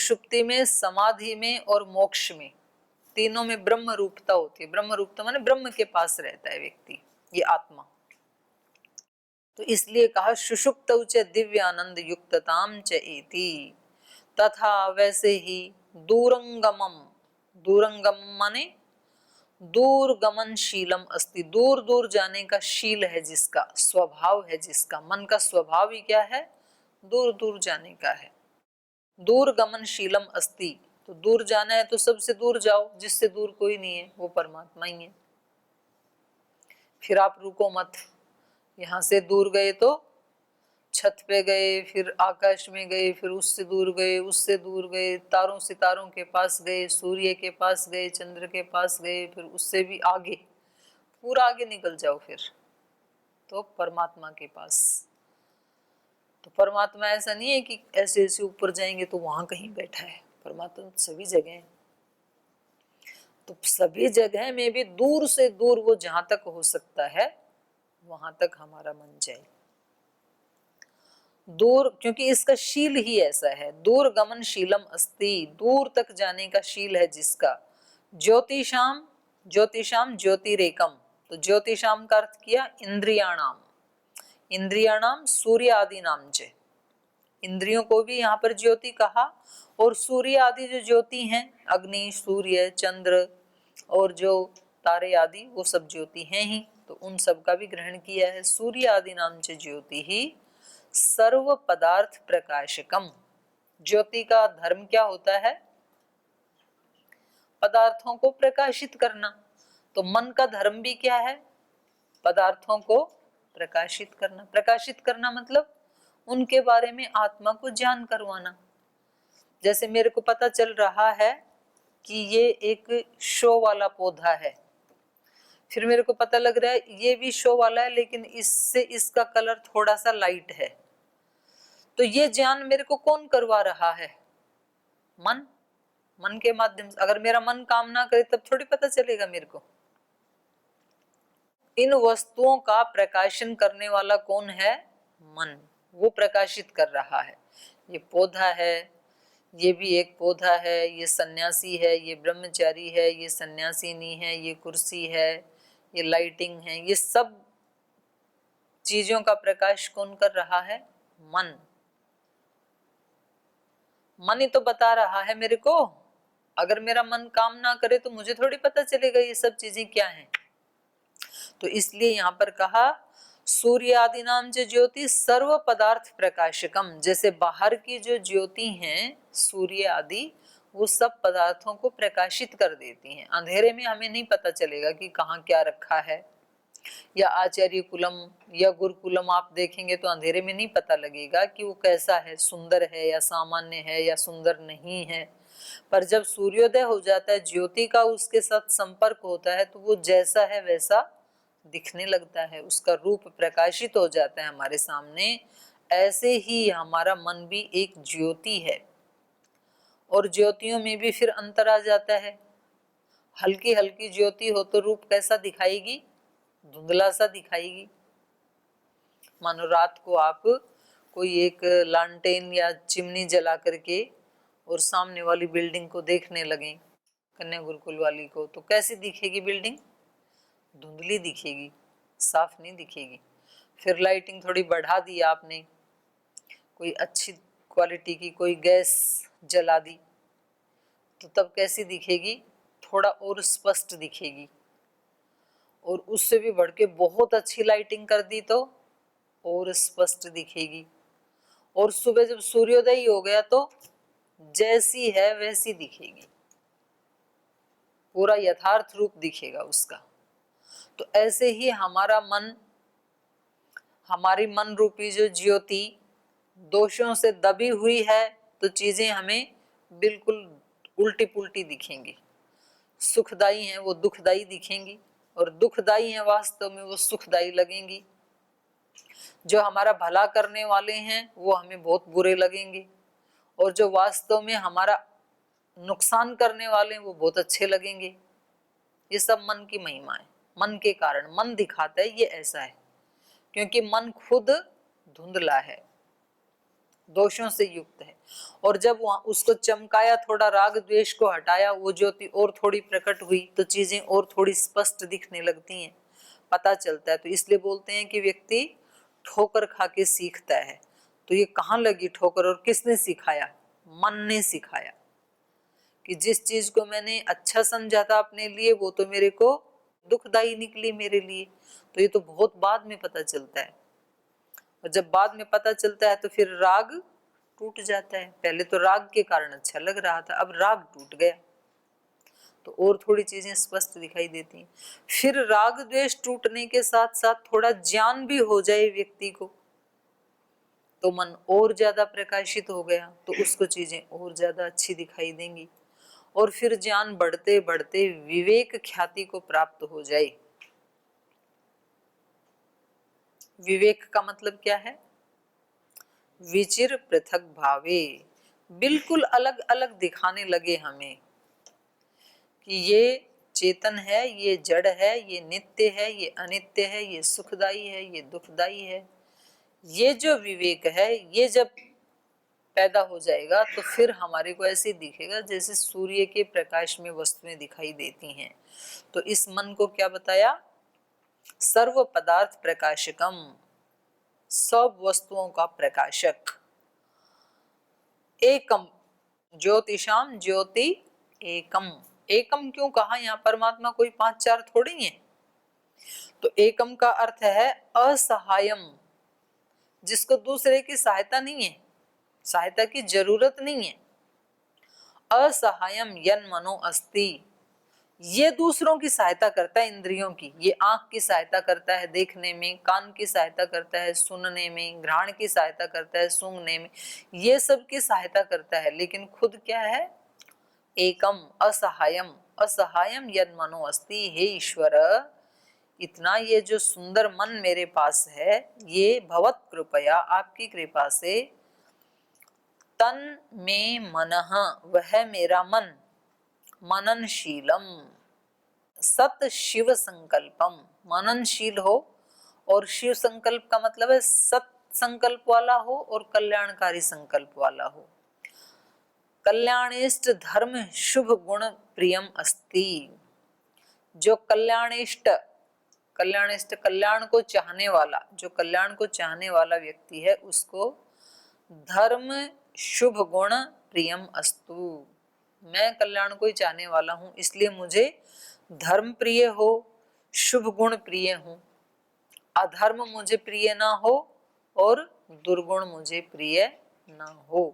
सुषुप्ति में, समाधि में और मोक्ष में, तीनों में ब्रह्म रूपता होती है। ब्रह्म रूपता माने ब्रह्म के पास रहता है व्यक्ति, ये आत्मा। तो इसलिए कहा सुषुप्त च दिव्य आनंद युक्तताम च एति, तथा वैसे ही दूरंगमम, दूरंगम माने दूर गमनशीलम अस्ति, दूर दूर जाने का शील है जिसका, स्वभाव है जिसका, मन का स्वभाव ही क्या है, दूर दूर जाने का है। दूर गमनशीलम अस्ति, तो दूर जाना है तो सबसे दूर जाओ, जिससे दूर कोई नहीं है, वो परमात्मा ही है। फिर आप रुको मत, यहां से दूर गए तो छत पे गए, फिर आकाश में गए, फिर उससे दूर गए, उससे दूर गए, तारों सितारों के पास गए, सूर्य के पास गए, चंद्र के पास गए, फिर उससे भी आगे, पूरा आगे निकल जाओ फिर तो परमात्मा के पास। तो परमात्मा ऐसा नहीं है कि ऐसे ऐसे ऊपर जाएंगे तो वहां कहीं बैठा है, परमात्मा सभी जगह है। तो सभी जगह में भी दूर से दूर वो जहां तक हो सकता है वहां तक हमारा मन जाए दूर, क्योंकि इसका शील ही ऐसा है। दूर गमनशीलम अस्ति, दूर तक जाने का शील है जिसका। ज्योतिषाम, ज्योतिषाम ज्योतिरेकम, तो ज्योतिषाम का अर्थ किया इंद्रियाणाम, इंद्रियाणाम सूर्य आदि नाम चे, इंद्रियों को भी यहाँ पर ज्योति कहा। और सूर्य आदि जो ज्योति हैं, अग्नि, सूर्य, चंद्र और जो तारे आदि, वो सब ज्योति हैं ही, तो उन सब का भी ग्रहण किया है। सूर्य आदि नाम चे ज्योति ही सर्व पदार्थ प्रकाशकम, ज्योति का धर्म क्या होता है, पदार्थों को प्रकाशित करना। तो मन का धर्म भी क्या है, पदार्थों को प्रकाशित करना। प्रकाशित करना मतलब उनके बारे में आत्मा को ज्ञान करवाना। जैसे मेरे को पता चल रहा है कि ये एक शो वाला पौधा है, फिर मेरे को पता लग रहा है ये भी शो वाला है लेकिन इससे इसका कलर थोड़ा सा लाइट है, तो ये ज्ञान मेरे को कौन करवा रहा है, मन, मन के माध्यम से। अगर मेरा मन काम ना करे तब थोड़ी पता चलेगा मेरे को। इन वस्तुओं का प्रकाशन करने वाला कौन है, मन, वो प्रकाशित कर रहा है। ये पौधा है, ये भी एक पौधा है, ये सन्यासी है, ये ब्रह्मचारी है, ये सन्यासिनी है, ये कुर्सी है, ये लाइटिंग है, ये सब चीजों का प्रकाश कौन कर रहा है, मन। मन ही तो बता रहा है मेरे को। अगर मेरा मन काम ना करे तो मुझे थोड़ी पता चलेगा ये सब चीजें क्या हैं। तो इसलिए यहाँ पर कहा सूर्य आदि नाम जो ज्योति सर्व पदार्थ प्रकाशकम, जैसे बाहर की जो ज्योति हैं सूर्य आदि, वो सब पदार्थों को प्रकाशित कर देती हैं। अंधेरे में हमें नहीं पता चलेगा कि कहाँ क्या रखा है। या आचार्य कुलम या गुरुकुलम आप देखेंगे तो अंधेरे में नहीं पता लगेगा कि वो कैसा है, सुंदर है या सामान्य है या सुंदर नहीं है। पर जब सूर्योदय हो जाता है, ज्योति का उसके साथ संपर्क होता है, तो वो जैसा है वैसा दिखने लगता है, उसका रूप प्रकाशित हो जाता है हमारे सामने। ऐसे ही हमारा मन भी एक ज्योति है, और ज्योतियों में भी फिर अंतर आ जाता है। हल्की हल्की ज्योति हो तो रूप कैसा दिखाएगी, धुंधला सा दिखाएगी। मानो रात को आप कोई एक लालटेन या चिमनी जला करके और सामने वाली बिल्डिंग को देखने लगे, कन्या गुरुकुल वाली को, तो कैसी दिखेगी बिल्डिंग, धुंधली दिखेगी, साफ नहीं दिखेगी। फिर लाइटिंग थोड़ी बढ़ा दी आपने, कोई अच्छी क्वालिटी की कोई गैस जला दी, तो तब कैसी दिखेगी, थोड़ा और स्पष्ट दिखेगी। और उससे भी बढ़ के बहुत अच्छी लाइटिंग कर दी तो और स्पष्ट दिखेगी। और सुबह जब सूर्योदय हो गया तो जैसी है वैसी दिखेगी, पूरा यथार्थ रूप दिखेगा उसका। तो ऐसे ही हमारा मन, हमारी मन रूपी जो ज्योति दोषों से दबी हुई है, तो चीजें हमें बिल्कुल उल्टी पुल्टी दिखेंगी। सुखदाई हैं वो दुखदाई दिखेंगी, और दुखदाई हैं वास्तव में वो सुखदाई लगेंगी। जो हमारा भला करने वाले हैं वो हमें बहुत बुरे लगेंगे, और जो वास्तव में हमारा नुकसान करने वाले हैं वो बहुत अच्छे लगेंगे। ये सब मन की महिमा है, मन के कारण मन दिखाता है ये ऐसा है, क्योंकि मन खुद धुंधला है। दोषों से युक्त है। और जब वहां उसको चमकाया, थोड़ा राग द्वेष को हटाया, वो ज्योति और थोड़ी प्रकट हुई तो चीजें और थोड़ी स्पष्ट दिखने लगती हैं, पता चलता है। तो इसलिए बोलते हैं कि व्यक्ति ठोकर खा के सीखता है। तो ये कहाँ लगी ठोकर और किसने सिखाया? मन ने सिखाया कि जिस चीज को मैंने अच्छा समझा था अपने लिए वो तो मेरे को दुखदाई निकली मेरे लिए। तो ये तो बहुत बाद में पता चलता है, और जब बाद में पता चलता है तो फिर राग टूट जाता है। पहले तो राग के कारण अच्छा लग रहा था, अब राग टूट गया तो और थोड़ी चीजें स्पष्ट दिखाई देती हैं। फिर राग द्वेष टूटने के साथ साथ थोड़ा ज्ञान भी हो जाए व्यक्ति को तो मन और ज्यादा प्रकाशित हो गया तो उसको चीजें और ज्यादा अच्छी दिखाई देंगी। और फिर ज्ञान बढ़ते बढ़ते विवेक ख्याति को प्राप्त हो जाए। विवेक का मतलब क्या है? विचिर पृथक भावे, बिल्कुल अलग अलग दिखाने लगे हमें कि ये चेतन है, ये जड़ है, ये नित्य है, ये अनित्य है, ये सुखदाई है, ये दुखदाई है। ये जो विवेक है ये जब पैदा हो जाएगा तो फिर हमारे को ऐसे दिखेगा जैसे सूर्य के प्रकाश में वस्तुएं दिखाई देती हैं। तो इस मन को क्या बताया? सर्व पदार्थ प्रकाशकम, सब वस्तुओं का प्रकाशक। एकम ज्योतिषाम ज्योति एकम। एकम क्यों कहा? यहाँ परमात्मा कोई 5 4 थोड़ी है। तो एकम का अर्थ है असहायम, जिसको दूसरे की सहायता नहीं है, सहायता की जरूरत नहीं है। असहायम यन मनो अस्ति, ये दूसरों की सहायता करता है, इंद्रियों की। ये आंख की सहायता करता है देखने में, कान की सहायता करता है सुनने में, घ्राण की सहायता करता है सूंघने में, ये सब की सहायता करता है, लेकिन खुद क्या है? एकम असहायम। असहायम यन मनो अस्ति, हे ईश्वर इतना ये जो सुंदर मन मेरे पास है ये भवत कृपया, आपकी कृपा से, तन में मनः, वह मेरा मन, मननशीलम, सत शिव संकल्पम, मननशील हो। और शिव संकल्प का मतलब है सत संकल्प वाला हो और कल्याणकारी संकल्प वाला हो। कल्याणेष्ट धर्म शुभ गुण प्रियम अस्ति, जो कल्याणेष्ट, कल्याणेष्ट कल्याण को चाहने वाला, जो कल्याण को चाहने वाला व्यक्ति है उसको धर्म शुभ गुण प्रियम अस्तु, मैं कल्याण को ही चाहने वाला हूं इसलिए मुझे धर्म प्रिय हो, शुभ गुण प्रिय हो, अधर्म मुझे प्रिय ना हो और दुर्गुण मुझे प्रिय ना हो।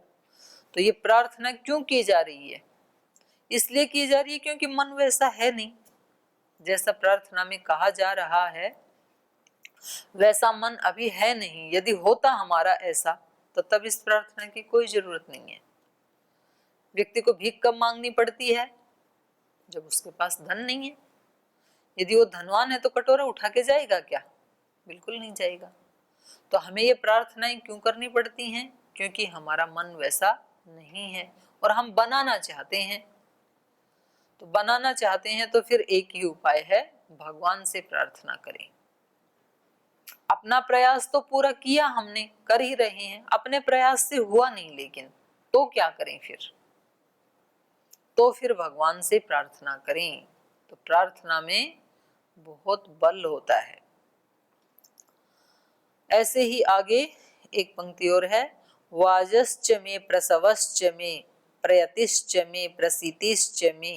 तो ये प्रार्थना क्यों की जा रही है? इसलिए की जा रही है क्योंकि मन वैसा है नहीं जैसा प्रार्थना में कहा जा रहा है, वैसा मन अभी है नहीं। यदि होता हमारा ऐसा तो तब इस प्रार्थना की कोई जरूरत नहीं है। व्यक्ति को भीख कब मांगनी पड़ती है? जब उसके पास धन नहीं है। यदि वो धनवान है तो कटोरा उठा के जाएगा क्या? बिल्कुल नहीं जाएगा। तो हमें ये प्रार्थनाएं क्यों करनी पड़ती हैं? क्योंकि हमारा मन वैसा नहीं है और हम बनाना चाहते हैं। तो बनाना चाहते हैं तो फिर एक ही उपाय है, भगवान से प्रार्थना करें। अपना प्रयास तो पूरा किया हमने, कर ही रहे हैं, अपने प्रयास से हुआ नहीं, लेकिन तो क्या करें फिर? तो फिर भगवान से प्रार्थना करें। तो प्रार्थना में बहुत बल होता है। ऐसे ही आगे एक पंक्ति और है, वाजश्च मे प्रसवश्च मे प्रयतिश्च मे प्रसीतिश्च मे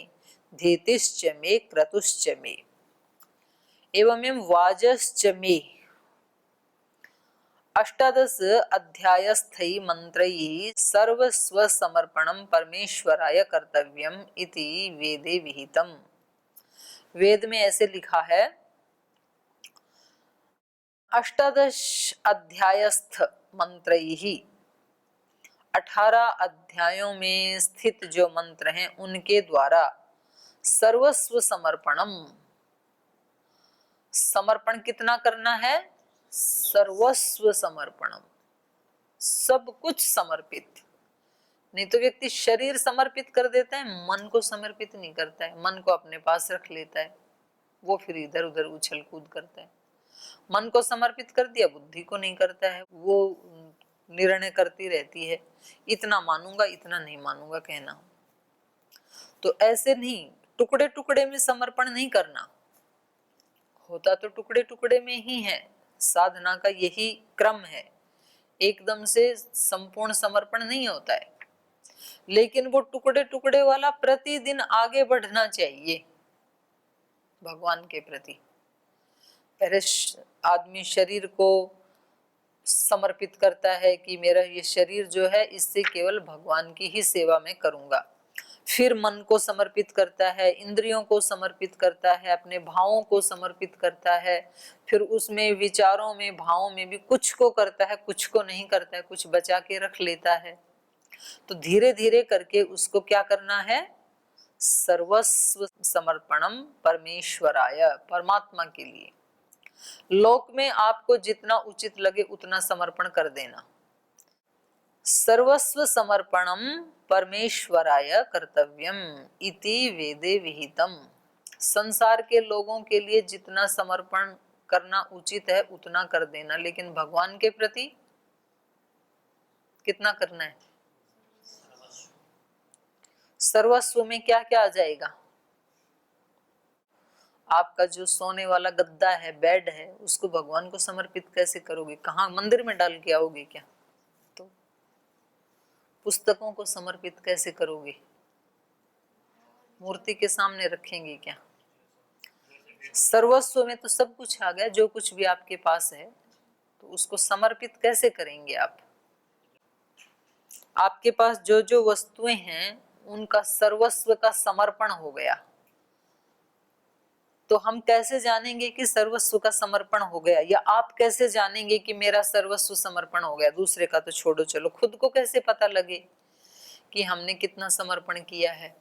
धीतिश्च मे क्रतुश्च मे। एवं वाजश्च मे, अष्टादश अध्यायस्थै मंत्रैः सर्वस्व समर्पणं परमेश्वराय कर्तव्यम् इति वेदे विहितम्। वेद में ऐसे लिखा है, अष्टादश अध्यायस्थ मंत्रैः, 18 अध्यायों में स्थित जो मंत्र हैं उनके द्वारा सर्वस्व समर्पणम, समर्पण कितना करना है? सर्वस्व समर्पणम, सब कुछ समर्पित। नहीं तो व्यक्ति शरीर समर्पित कर देता है, मन को समर्पित नहीं करता है, मन को अपने पास रख लेता है, वो फिर इधर उधर उछल कूद करता है। मन को समर्पित कर दिया, बुद्धि को नहीं करता है, वो निर्णय करती रहती है, इतना मानूंगा इतना नहीं मानूंगा कहना। तो ऐसे नहीं, टुकड़े टुकड़े में समर्पण नहीं करना, होता तो टुकड़े टुकड़े में ही है, साधना का यही क्रम है, एकदम से संपूर्ण समर्पण नहीं होता है, लेकिन वो टुकड़े टुकड़े वाला प्रतिदिन आगे बढ़ना चाहिए भगवान के प्रति। पहले आदमी शरीर को समर्पित करता है कि मेरा ये शरीर जो है इससे केवल भगवान की ही सेवा में करूंगा, फिर मन को समर्पित करता है, इंद्रियों को समर्पित करता है, अपने भावों को समर्पित करता है, फिर उसमें विचारों में भावों में भी कुछ को करता है कुछ को नहीं करता है, कुछ बचा के रख लेता है। तो धीरे धीरे करके उसको क्या करना है, सर्वस्व समर्पणम परमेश्वराय, परमात्मा के लिए। लोक में आपको जितना उचित लगे उतना समर्पण कर देना। सर्वस्व समर्पणम परमेश्वराय कर्तव्यम इति वेदे विहितम। संसार के लोगों के लिए जितना समर्पण करना उचित है उतना कर देना, लेकिन भगवान के प्रति कितना करना है? सर्वस्व में क्या क्या आ जाएगा? आपका जो सोने वाला गद्दा है, बेड है, उसको भगवान को समर्पित कैसे करोगे? कहाँ मंदिर में डाल के आओगे क्या? तो पुस्तकों को समर्पित कैसे करोगे? मूर्ति के सामने रखेंगे क्या? सर्वस्व में तो सब कुछ आ गया, जो कुछ भी आपके पास है, तो उसको समर्पित कैसे करेंगे आप? आपके पास जो जो वस्तुएं हैं उनका सर्वस्व का समर्पण हो गया, तो हम कैसे जानेंगे कि सर्वस्व का समर्पण हो गया, या आप कैसे जानेंगे कि मेरा सर्वस्व समर्पण हो गया? दूसरे का तो छोड़ो, चलो खुद को कैसे पता लगे कि हमने कितना समर्पण किया है?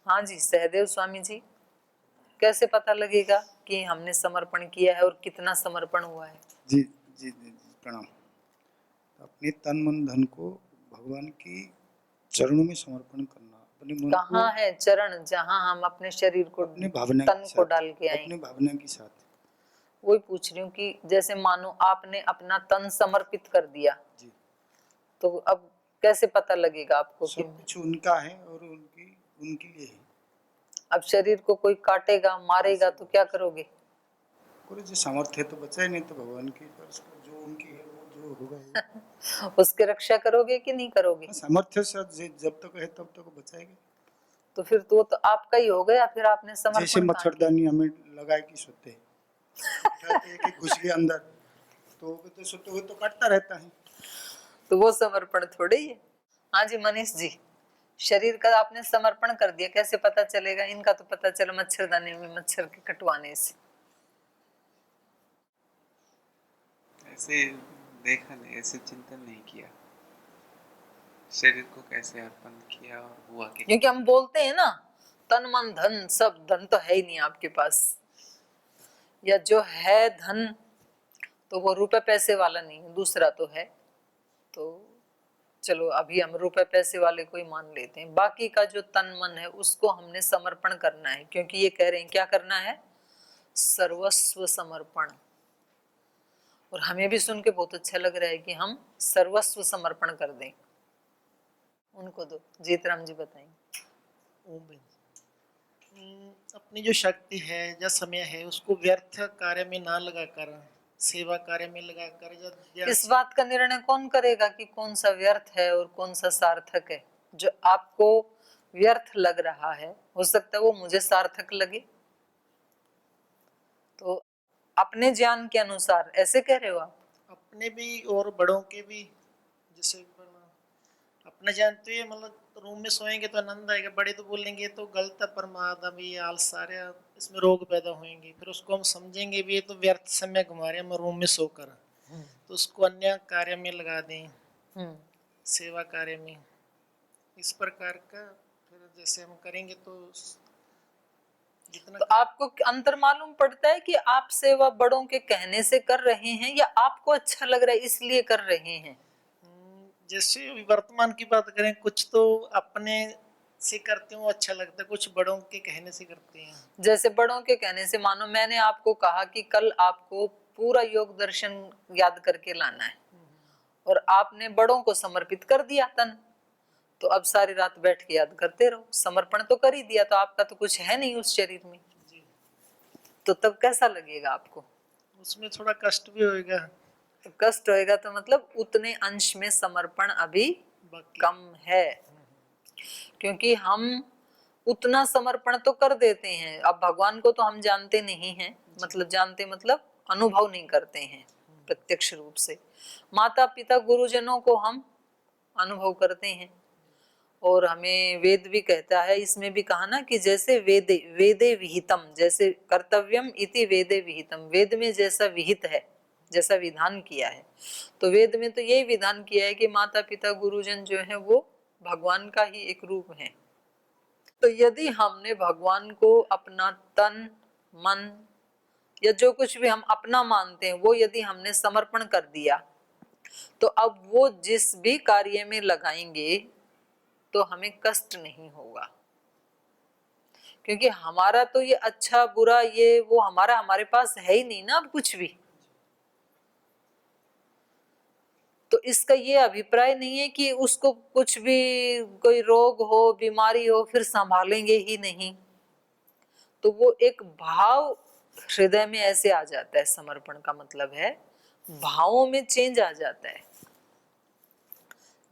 हाँ जी सहदेव स्वामी जी, कैसे पता लगेगा कि हमने समर्पण किया है और कितना समर्पण हुआ है? जी जी जी, जी प्रणाम। अपने तन मन धन को भगवान की चरणों में समर्पण करना, अपने मन को। कहाँ है चरण जहाँ हम अपने शरीर को, अपने भावना तन को डाल के आए? अपने भावना के साथ। वही पूछ रही हूँ कि जैसे मानो आपने अपना तन समर्पित कर दिया जी, तो अब कैसे पता लगेगा आपको कि सब कुछ उनका है और उनके लिए है। अब शरीर को कोई काटेगा मारेगा तो क्या करोगे? और जो सामर्थ्य है तो बचा ही नहीं, तो भगवान की तरफ जो उनकी है वो जो होगा उसकी रक्षा करोगे कि नहीं करोगे? सामर्थ्य से जब तक है तब तक बचाएंगे। तो फिर तो आपका ही हो गया, फिर आपने समर्पण। जैसे मच्छरदानी हमें लगाए कि सोते एक घुस के अंदर, तो सोते हुए तो काटता रहता है, तो वो समर्पण थोड़े ही है। हाँ जी मनीष जी, शरीर का आपने समर्पण कर दिया, कैसे पता चलेगा? इनका तो पता चला मच्छरदानी में मच्छर के कटवाने से। ऐसे देखा नहीं, ऐसे चिंतन नहीं किया शरीर को कैसे अर्पण किया और हुआ कि, क्योंकि हम बोलते हैं ना तन मन धन, सब धन तो है ही नहीं आपके पास, या जो है धन तो वो रुपए पैसे वाला नहीं है, दूसरा तो है। तो चलो अभी हम रुपए पैसे वाले को ही मान लेते हैं, बाकी का जो तन मन है उसको हमने समर्पण करना है, क्योंकि ये कह रहे हैं क्या करना है? सर्वस्व समर्पण। और हमें भी सुन के बहुत अच्छा लग रहा है कि हम सर्वस्व समर्पण कर दें। उनको दो, जीतराम जी बताएंगे। अपनी जो शक्ति है या समय है उसको व्यर्थ कार्य में ना लगाकर सेवा कार्य में लगाकर। इस बात का निर्णय कौन करेगा कि कौन सा व्यर्थ है और कौन सा सार्थक है? जो आपको व्यर्थ लग रहा है हो सकता है वो मुझे सार्थक लगे। तो अपने ज्ञान के अनुसार ऐसे कह रहे हो आप? अपने भी और बड़ों के भी, जैसे अपना जानते हैं, मतलब रूम में सोएंगे तो आनंद आएगा, बड़े तो बोलेंगे तो गलत है, परमादा भी आलसारे, इसमें रोग पैदा होंगे, फिर उसको हम समझेंगे भी ये तो व्यर्थ समय घुमा रहे हैं हम रूम में सोकर, तो उसको अन्य कार्य में लगा दें, सेवा कार्य में। इस प्रकार का फिर जैसे हम करेंगे तो जितना। तो आपको अंतर मालूम पड़ता है कि आप सेवा बड़ों के कहने से कर रहे हैं या आपको अच्छा लग रहा है इसलिए कर रहे हैं? जैसे वर्तमान की बात करें, कुछ तो अपने से करते हो अच्छा लगता है, कुछ बड़ों के कहने से करते हैं। जैसे बड़ों के कहने से, मानो मैंने आपको कहा कि कल आपको पूरा योग दर्शन याद करके लाना है, और आपने बड़ों को समर्पित कर दिया तन, तो अब सारी रात बैठ के याद करते रहो। समर्पण तो कर ही दिया, तो आपका तो कुछ है नहीं उस शरीर में, जी। तो तब कैसा लगेगा आपको? उसमें थोड़ा कष्ट भी होएगा। तो कष्ट होएगा, तो मतलब उतने अंश में समर्पण अभी बाकी कम है, क्योंकि हम उतना समर्पण तो कर देते हैं। अब भगवान को तो हम जानते नहीं हैं, मतलब जानते मतलब अनुभव नहीं करते हैं प्रत्यक्ष रूप से। माता पिता गुरुजनों को हम अनुभव करते हैं, और हमें वेद भी कहता है, इसमें भी कहा ना कि जैसे वेदे वेदे विहितम, जैसे कर्तव्यम इति वेदे विहितम, वेद में जैसा विहित है, जैसा विधान किया है, तो वेद में तो यही विधान किया है कि माता पिता गुरुजन जो है वो भगवान का ही एक रूप है। तो यदि हमने भगवान को अपना तन मन या जो कुछ भी हम अपना मानते हैं वो यदि हमने समर्पण कर दिया, तो अब वो जिस भी कार्य में लगाएंगे तो हमें कष्ट नहीं होगा, क्योंकि हमारा तो ये अच्छा बुरा ये वो हमारे पास है ही नहीं ना अब कुछ भी। तो इसका ये अभिप्राय नहीं है कि उसको कुछ भी कोई रोग हो बीमारी हो फिर संभालेंगे ही नहीं, तो वो एक भाव हृदय में ऐसे आ जाता है। समर्पण का मतलब है भावों में चेंज आ जाता है।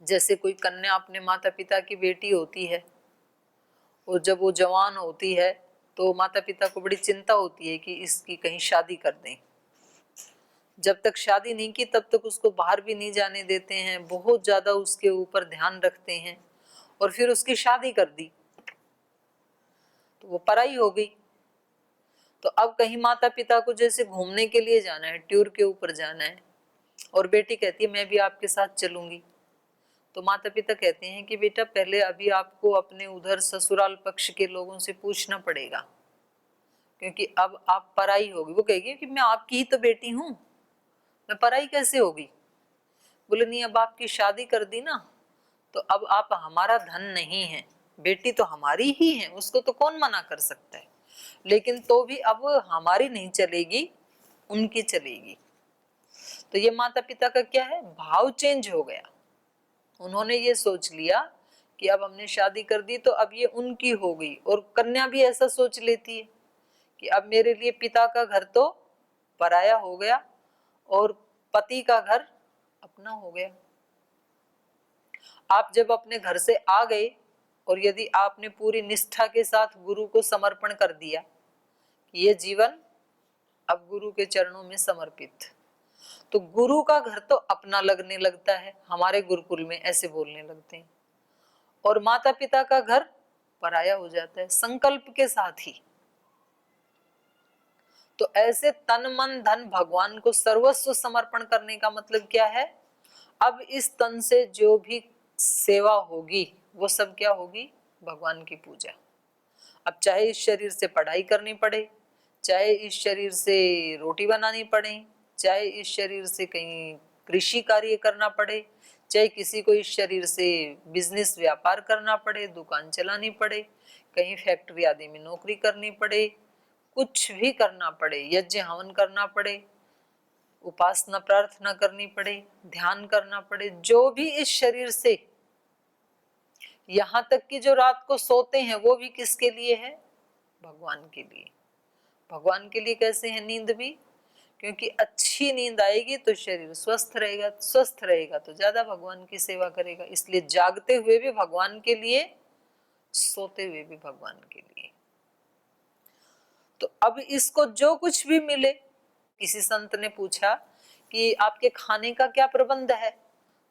जैसे कोई कन्या अपने माता पिता की बेटी होती है, और जब वो जवान होती है तो माता पिता को बड़ी चिंता होती है कि इसकी कहीं शादी कर दें। जब तक शादी नहीं की तब तक उसको बाहर भी नहीं जाने देते हैं, बहुत ज्यादा उसके ऊपर ध्यान रखते हैं, और फिर उसकी शादी कर दी तो वो पराई हो गई। तो अब कहीं माता पिता को जैसे घूमने के लिए जाना है, टूर के ऊपर जाना है, और बेटी कहती है मैं भी आपके साथ चलूंगी, तो माता पिता कहते हैं कि बेटा पहले अभी आपको अपने उधर ससुराल पक्ष के लोगों से पूछना पड़ेगा, क्योंकि अब आप पराई होगी। वो कहेगी कि मैं आपकी ही तो बेटी हूं, मैं पराई कैसे होगी? बोले नहीं, अब आपकी शादी कर दी ना, तो अब आप हमारा धन नहीं है, बेटी तो हमारी ही है, उसको तो कौन मना कर सकता है, लेकिन तो भी अब हमारी नहीं चलेगी, उनकी चलेगी। तो ये माता पिता का क्या है, भाव चेंज हो गया। उन्होंने ये सोच लिया कि अब हमने शादी कर दी तो अब ये उनकी हो गई, और कन्या भी ऐसा सोच लेती है कि अब मेरे लिए पिता का घर तो पराया हो गया और पति का घर अपना हो गया। आप जब अपने घर से आ गए और यदि आपने पूरी निष्ठा के साथ गुरु को समर्पण कर दिया कि ये जीवन अब गुरु के चरणों में समर्पित, तो गुरु का घर तो अपना लगने लगता है। हमारे गुरुकुल में ऐसे बोलने लगते हैं, और माता पिता का घर पराया हो जाता है संकल्प के साथ ही। तो ऐसे तन मन धन भगवान को सर्वस्व समर्पण करने का मतलब क्या है, अब इस तन से जो भी सेवा होगी वो सब क्या होगी, भगवान की पूजा। अब चाहे इस शरीर से पढ़ाई करनी पड़े, चाहे इस शरीर से रोटी बनानी पड़े, चाहे इस शरीर से कहीं कृषि कार्य करना पड़े, चाहे किसी को इस शरीर से बिजनेस व्यापार करना पड़े, दुकान चलानी पड़े, कहीं फैक्ट्री आदि में नौकरी करनी पड़े, कुछ भी करना पड़े, यज्ञ हवन करना पड़े, उपासना प्रार्थना करनी पड़े, ध्यान करना पड़े, जो भी इस शरीर से, यहाँ तक कि जो रात को सोते हैं वो भी किसके लिए है, भगवान के लिए। भगवान के लिए कैसे है नींद भी, क्योंकि अच्छी नींद आएगी तो शरीर स्वस्थ रहेगा, स्वस्थ रहेगा तो ज्यादा भगवान की सेवा करेगा। इसलिए जागते हुए भी भगवान के लिए, सोते हुए भी भगवान के लिए। तो अब इसको जो कुछ भी मिले, किसी संत ने पूछा कि आपके खाने का क्या प्रबंध है,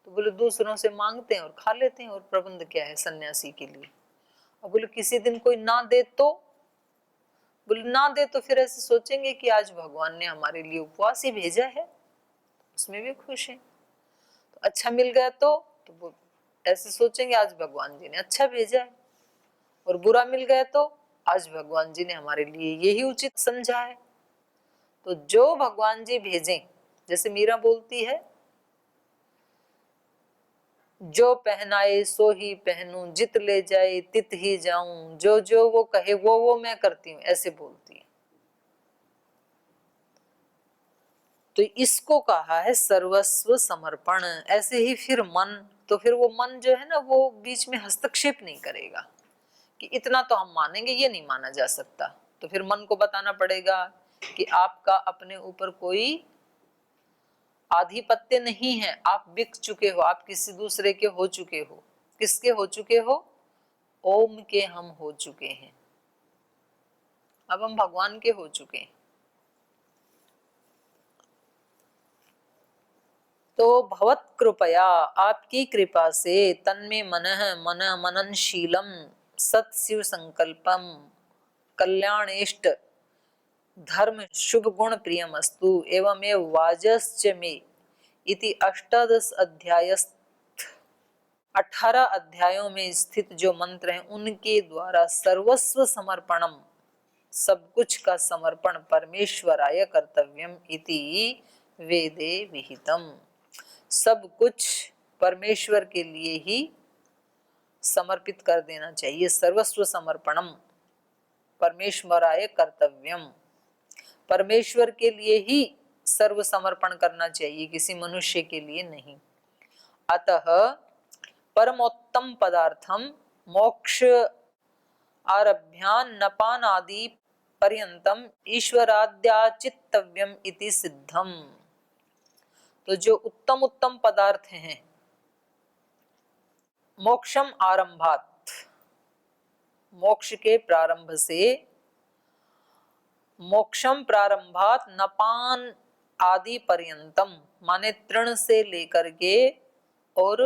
तो बोले दूसरों से मांगते हैं और खा लेते हैं, और प्रबंध क्या है सन्यासी के लिए। और बोले किसी दिन कोई ना दे तो, बोले ना दे तो फिर ऐसे सोचेंगे कि आज भगवान ने हमारे लिए उपवास ही भेजा है, उसमें भी खुश हैं। तो अच्छा मिल गया तो वो ऐसे सोचेंगे आज भगवान जी ने अच्छा भेजा है, और बुरा मिल गया तो आज भगवान जी ने हमारे लिए यही उचित समझा है। तो जो भगवान जी भेजें, जैसे मीरा बोलती है, जो पहनाए सो ही पहनूं, जित ले जाए तित ही जाऊं, जो जो वो कहे वो मैं करती हूँ, ऐसे बोलती है। तो इसको कहा है सर्वस्व समर्पण। ऐसे ही फिर मन, तो फिर वो मन जो है ना वो बीच में हस्तक्षेप नहीं करेगा कि इतना तो हम मानेंगे, ये नहीं माना जा सकता। तो फिर मन को बताना पड़ेगा कि आपका अपने ऊपर कोई आधिपत्य नहीं है, आप बिक चुके हो, आप किसी दूसरे के हो चुके हो। किसके हो चुके हो? ओम के हम हो चुके हैं, अब हम भगवान के हो चुके हैं। तो भवत कृपया, आपकी कृपा से, तन्मे मननशीलम सत्शिव संकल्पम कल्याणेष्ट धर्म शुभ गुण प्रियमस्तु एवमेव वाजश्च मे इति 18 अध्यायों में स्थित जो मंत्र हैं उनके द्वारा सर्वस्व समर्पणम, सब कुछ का समर्पण परमेश्वराय कर्तव्यम इति वेदे विहितम, सब कुछ परमेश्वर के लिए ही समर्पित कर देना चाहिए। सर्वस्व समर्पणम परमेश्वराय कर्तव्यम, परमेश्वर के लिए ही सर्व समर्पण करना चाहिए, किसी मनुष्य के लिए नहीं। अतः परमोत्तम पदार्थम मोक्ष आरभ्यान नपान आदि पर्यंतम ईश्वराद्याचितव्यम इति सिद्धम। तो जो उत्तम उत्तम पदार्थ हैं, मोक्षम आरंभात, मोक्ष के प्रारंभ से, मोक्षम प्रारंभात नपान आदि पर्यंतम माने तृण से लेकर के और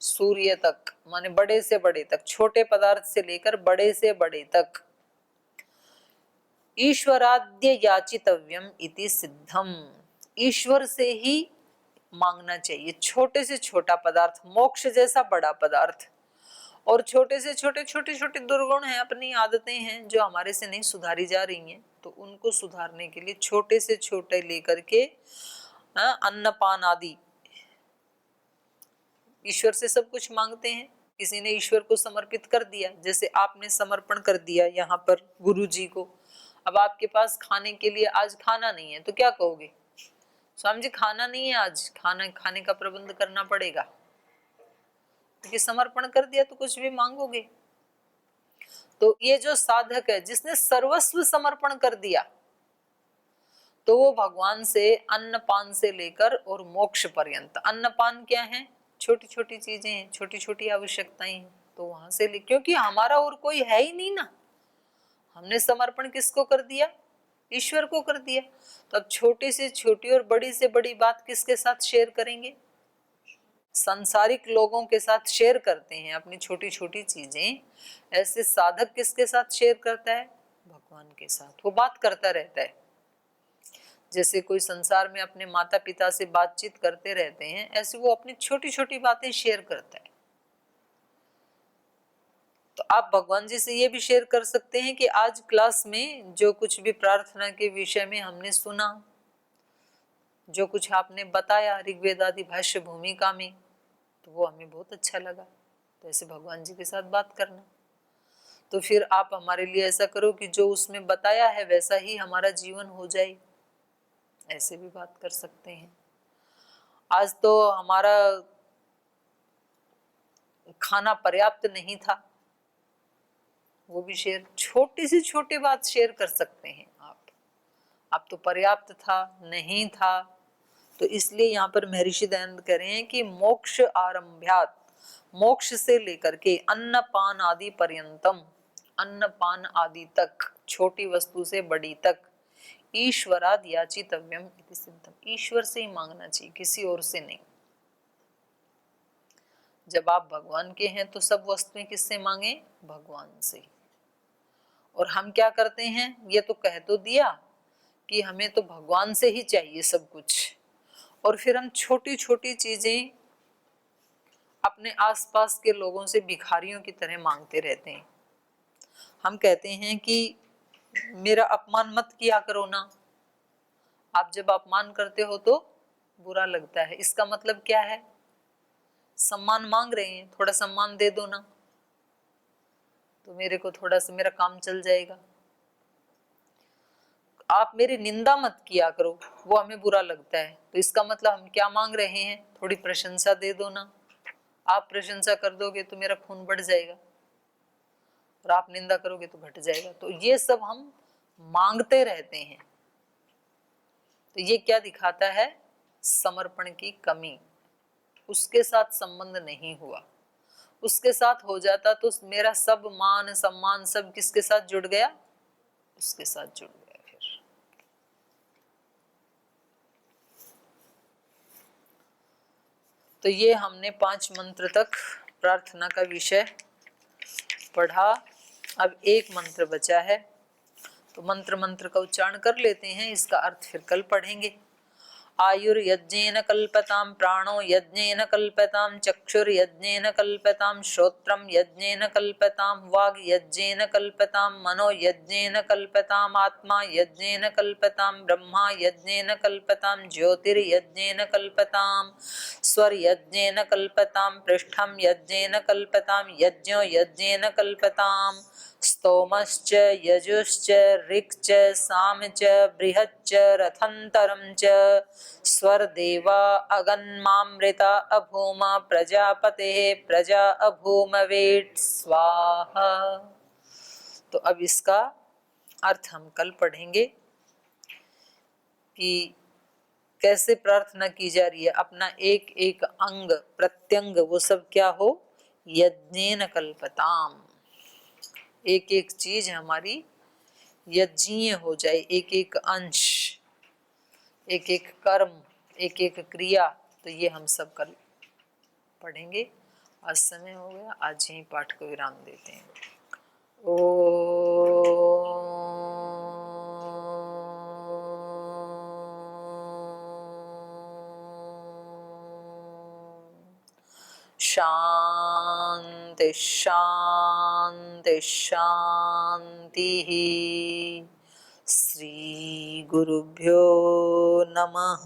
सूर्य तक माने बड़े से बड़े तक, छोटे पदार्थ से लेकर बड़े से बड़े तक, ईश्वराद्य याचितव्यम इति सिद्धम, ईश्वर से ही मांगना चाहिए। छोटे से छोटा पदार्थ, मोक्ष जैसा बड़ा पदार्थ, और छोटे से छोटे छोटे छोटे दुर्गुण हैं, अपनी आदतें हैं जो हमारे से नहीं सुधारी जा रही हैं, तो उनको सुधारने के लिए छोटे से छोटे लेकर के अन्नपान आदि, ईश्वर से सब कुछ मांगते हैं। किसी ने ईश्वर को समर्पित कर दिया, जैसे आपने समर्पण कर दिया यहाँ पर गुरु जी को। अब आपके पास खाने के लिए आज खाना नहीं है तो क्या कहोगे? स्वामी जी खाना नहीं है आज, खाने का प्रबंध करना पड़ेगा, क्योंकि समर्पण कर दिया तो कुछ भी मांगोगे। तो ये जो साधक है जिसने सर्वस्व समर्पण कर दिया, तो वो भगवान से अन्नपान से लेकर और मोक्ष पर्यंत, अन्नपान क्या है? छोटी छोटी चीजें हैं, छोटी छोटी आवश्यकताएं हैं, तो वहां से ले, क्योंकि हमारा और कोई है ही नहीं ना, हमने समर्पण किसको कर दिया? ईश्वर को कर दिया। तो अब छोटी से छोटी और बड़ी से बड़ी बात किसके साथ शेयर करेंगे? संसारिक लोगों के साथ शेयर करते हैं अपनी छोटी छोटी चीजें। ऐसे साधक किसके साथ शेयर करता है? भगवान के साथ। वो बात करता रहता है, जैसे कोई संसार में अपने माता पिता से बातचीत करते रहते हैं, ऐसे वो अपनी छोटी छोटी बातें शेयर करता है। तो आप भगवान जी से ये भी शेयर कर सकते हैं कि आज क्लास में जो कुछ भी प्रार्थना के विषय में हमने सुना, जो कुछ आपने बताया ऋग्वेद आदि भाष्य भूमिका में, तो वो हमें बहुत अच्छा लगा। तो ऐसे भगवान जी के साथ बात करना। तो फिर आप हमारे लिए ऐसा करो कि जो उसमें बताया है वैसा ही हमारा जीवन हो जाए, ऐसे भी बात कर सकते हैं। आज तो हमारा खाना पर्याप्त नहीं था, वो भी शेयर, छोटी सी छोटी बात शेयर कर सकते हैं आप तो पर्याप्त था, नहीं था। तो इसलिए यहाँ पर महर्षि दयानंद कह रहे हैं कि मोक्ष आरंभ्यात, मोक्ष से लेकर के अन्नपान आदि पर्यंतम, अन्नपान आदि तक, छोटी वस्तु से बड़ी तक, ईश्वराद याचितव्यम इति सिद्धम, ईश्वर से ही मांगना चाहिए, किसी और से नहीं। जब आप भगवान के हैं तो सब वस्तुएं किससे मांगे? भगवान से। और हम क्या करते हैं? ये तो कह तो दिया कि हमें तो भगवान से ही चाहिए सब कुछ, और फिर हम छोटी छोटी चीजें अपने आसपास के लोगों से भिखारियों की तरह मांगते रहते हैं। हम कहते हैं कि मेरा अपमान मत किया करो ना। आप जब अपमान करते हो तो बुरा लगता है, इसका मतलब क्या है? सम्मान मांग रहे हैं, थोड़ा सम्मान दे दो ना, तो मेरे को थोड़ा सा, मेरा काम चल जाएगा। आप मेरी निंदा मत किया करो, वो हमें बुरा लगता है। तो इसका मतलब हम क्या मांग रहे हैं, थोड़ी प्रशंसा दे दो ना। आप प्रशंसा कर दोगे तो मेरा खून बढ़ जाएगा, और आप निंदा करोगे तो घट जाएगा। तो ये सब हम मांगते रहते हैं। तो ये क्या दिखाता है, समर्पण की कमी। उसके साथ संबंध नहीं हुआ, उसके साथ हो जाता तो मेरा सब मान सम्मान सब किसके साथ जुड़ गया, उसके साथ जुड़ गया। फिर तो ये हमने 5 मंत्र तक प्रार्थना का विषय पढ़ा। अब एक मंत्र बचा है, तो मंत्र का उच्चारण कर लेते हैं, इसका अर्थ फिर कल पढ़ेंगे। आयुर्यज्ञेन कल्पतां प्राणो यज्ञेन कल्पतां चक्षुर्यज्ञेन कल्पतां श्रोत्रं यज्ञेन कल्पतां वाग् यज्ञेन कल्पतां मनो यज्ञेन कल्पतां आत्मा यज्ञेन कल्पतां ब्रह्मा यज्ञेन कल्पतां ज्योतिर्यज्ञेन कल्पतां स्वर यज्ञेन कल्पतां पृष्ठं यज्ञेन कल्पतां यज्ञो यज्ञेन कल्पतां स्तोमश्च यजुश्च ऋक्च सामच बृहच्च रथंतरं च स्वर्देवा अगन्मामृता अभूम प्रजापतेः प्रजा अभूमवेत् स्वाहा। तो अब इसका अर्थ हम कल पढ़ेंगे कि कैसे प्रार्थना की जा रही है। अपना एक एक अंग प्रत्यंग वो सब क्या हो, यज्ञेन कल्पताम, एक एक चीज हमारी यज्ञीय हो जाए, एक एक अंश, एक एक कर्म, एक एक क्रिया। तो ये हम सब कल पढ़ेंगे। आज समय हो गया, आज यही पाठ को विराम देते हैं। शांति शांति शांति। श्री गुरुभ्यो नमः।